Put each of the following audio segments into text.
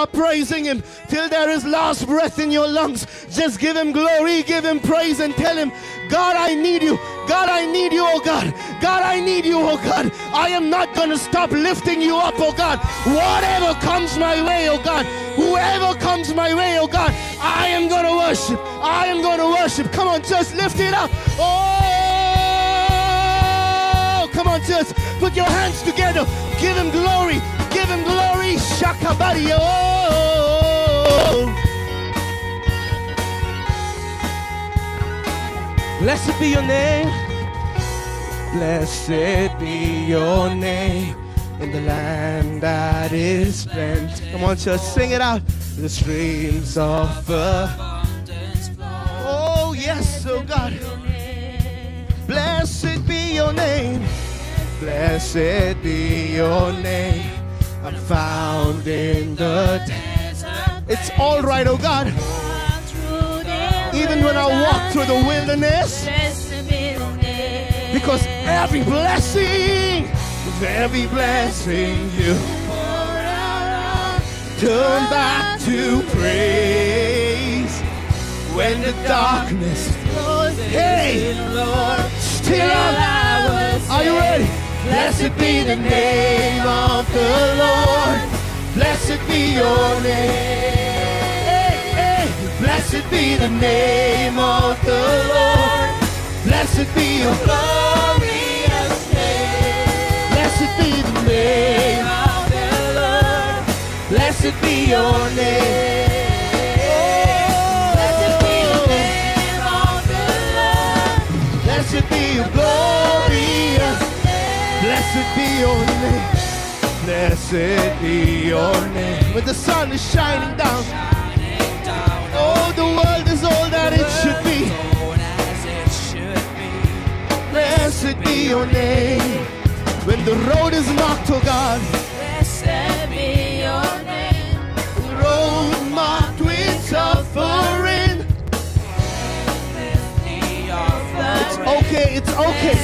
stop praising Him till there is last breath in your lungs. Just give Him glory, give Him praise, and tell Him, God, I need you. God, I need you, oh God. God, I need you, oh God. I am not going to stop lifting you up, oh God. Whatever comes my way, oh God. Whoever comes my way, oh God, I am going to worship. I am going to worship. Come on, just lift it up. Oh, come on, just put your hands together. Give Him glory. Give Him glory. Shakabario. Blessed be your name. Blessed be your name in the land that is spent. Come on, church, sing it out. The streams of abundance flow. Oh, yes, oh God. Blessed be your name. Blessed be your name. I'm found in the desert. It's all right, oh God. Even when I walk through the wilderness, because every blessing you turn back to praise. When the darkness, hey, still up. Are you ready? Blessed be the name of the Lord. Blessed be your name. Blessed be the name of the Lord. Blessed be your glorious name. Blessed be the name of the Lord. Blessed be your name. Blessed be the name of the Lord. Blessed be your glorious name. Blessed be your name. Blessed be your name. When the sun is shining down, oh, the world is all that it should be. Blessed be your name. When the road is marked, oh God, blessed be your name. The road marked with suffering. It's okay, it's okay.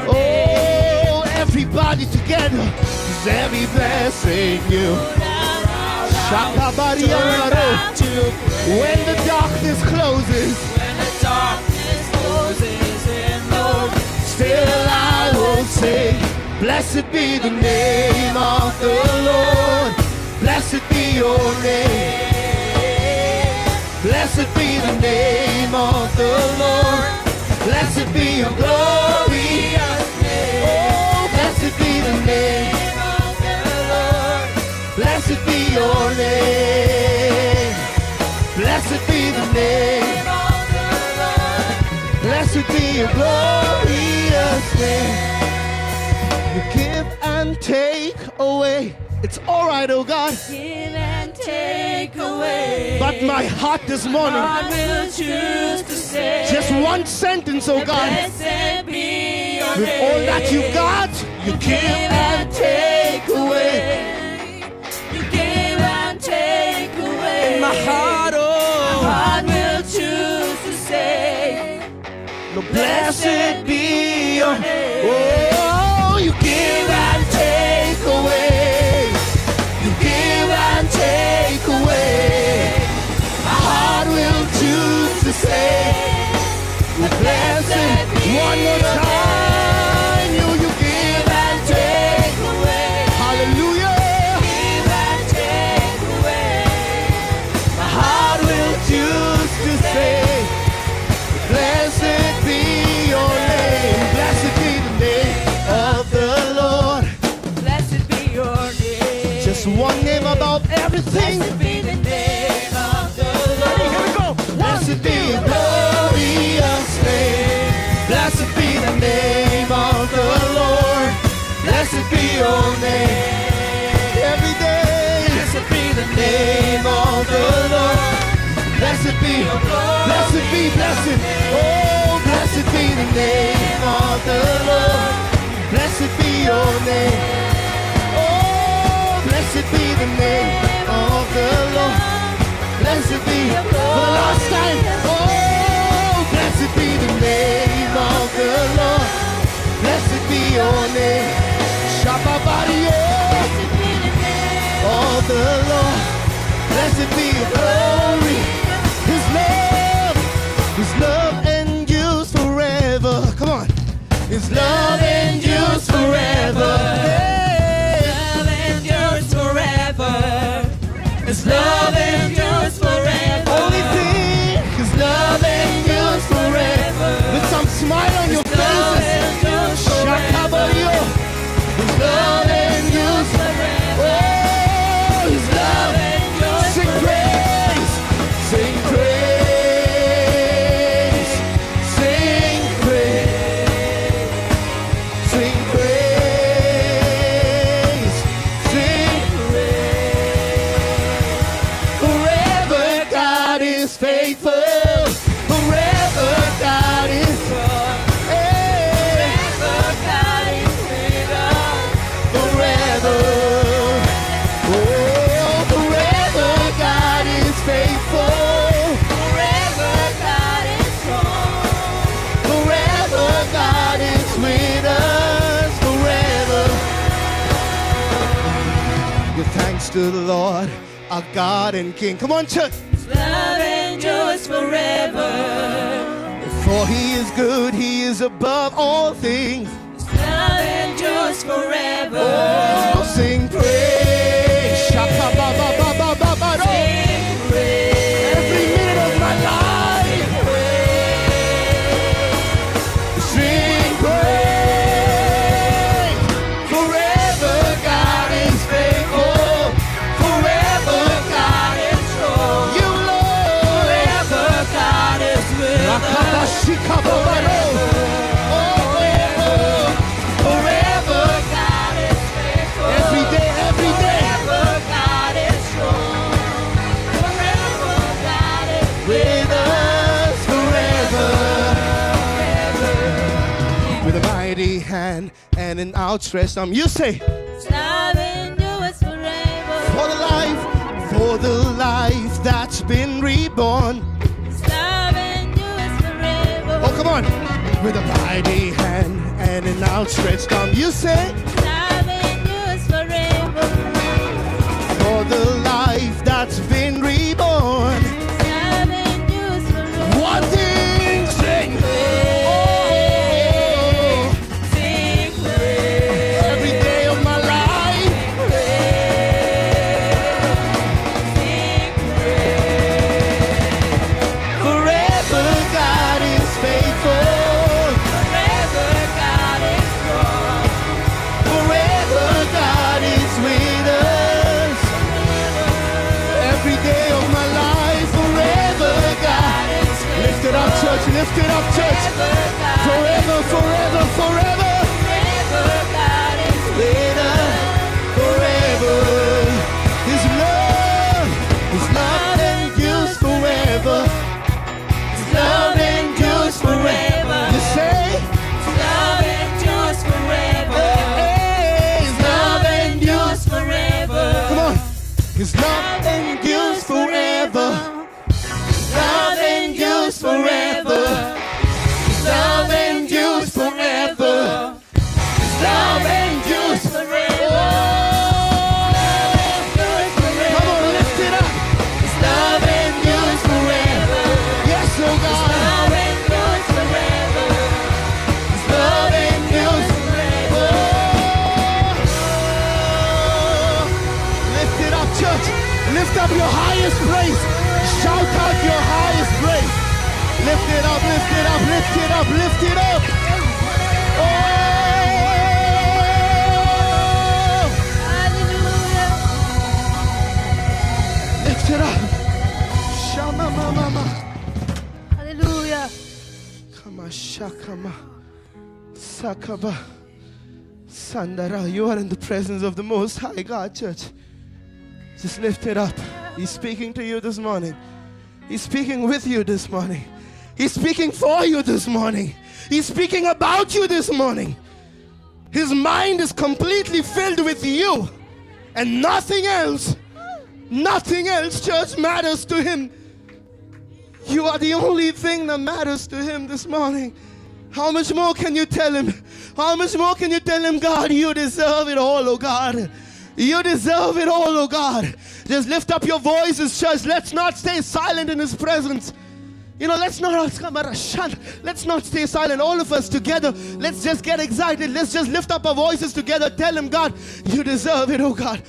Oh, everybody together. Is every blessing you. When the darkness closes, still I will sing. Blessed be the name of the Lord. Blessed be your name. Blessed be the name of the Lord. Blessed be your glorious name. Oh, blessed be the name of the Lord. Blessed be your name. Blessed be the name of the Lord. Blessed be your glorious name. You give and take away. It's all right, oh God. Give and take away. But my heart this morning, God will choose to say just one sentence, oh God. Blessed be your name. With all that you've got, you give and take away. Take away my heart, oh, my heart will choose to say, no, blessed be your name. Oh, you give and take away. You give and take away. My heart will choose to say, no, blessed. One more time, you give and take away. Hallelujah. Blessed be your name. Blessed be the name of the Lord. Blessed be your name. Just one name above everything. Blessed be the name of the Lord. Here we go. Blessed be your glorious name. Blessed be the name of the Lord. Blessed be your name. Every day. Blessed be the name of the Lord. Blessed be, blessed be, blessed. Oh, blessed be the name of the Lord. Blessed be your name. Oh, blessed be the name of the Lord. Blessed be for the last time. Oh, blessed be the name of the Lord. Blessed be your name. Shababario of the Lord. His love endures forever. Only thing, His love endures forever. With some smile on your faces. Shakabario. His love endures forever. Oh, His love endures. Sing praise. Sing praise. Sing praise. Sing praise. Sing praise. Forever God is faithful. Forever God is to the Lord, our God and King. Come on, church. His love endures forever. For He is good, He is above all things. His love endures forever. Oh, sing praise. Shaka ba ba ba ba ba ba. Sing praise. Every minute of my life. Sing praise. Forever God is faithful. Hand and an outstretched arm. You say, His love endures forever. For the life that's been reborn. His love endures forever. Oh, come on. With a mighty hand and an outstretched arm. You say, His love endures forever. For the life that's been reborn. His love endures forever. One thing, sing. Lift it up, church. Forever, forever, forever. Forever God is with us. Forever. His love endures forever. His love endures forever. You say? His love endures forever. Hey, His love endures forever. Come on. His love endures forever. Love endures forever. Love endures forever. Love endures forever. Come on, lift it up. His love endures forever. Yes, oh God. His love endures forever. His love endures forever. Lift it up, church. Lift up your highest praise. Shout out your highest praise. Lift it up, lift it up, lift it up, lift it up. Oh! Hallelujah. Lift it up. Shama mama. Hallelujah. Kama shakama. Sakaba. Sandara. You are in the presence of the Most High God, church. Just lift it up. He's speaking to you this morning. He's speaking with you this morning. He's speaking for you this morning. He's speaking about you this morning. His mind is completely filled with you. And nothing else, church, matters to Him. You are the only thing that matters to Him this morning. How much more can you tell Him? How much more can you tell Him, God, you deserve it all, oh God. You deserve it all, oh God. Just lift up your voices, church. Let's not stay silent in His presence. You know, let's not stay silent. All of us together, let's just get excited. Let's just lift up our voices together. Tell Him, God, you deserve it, oh God.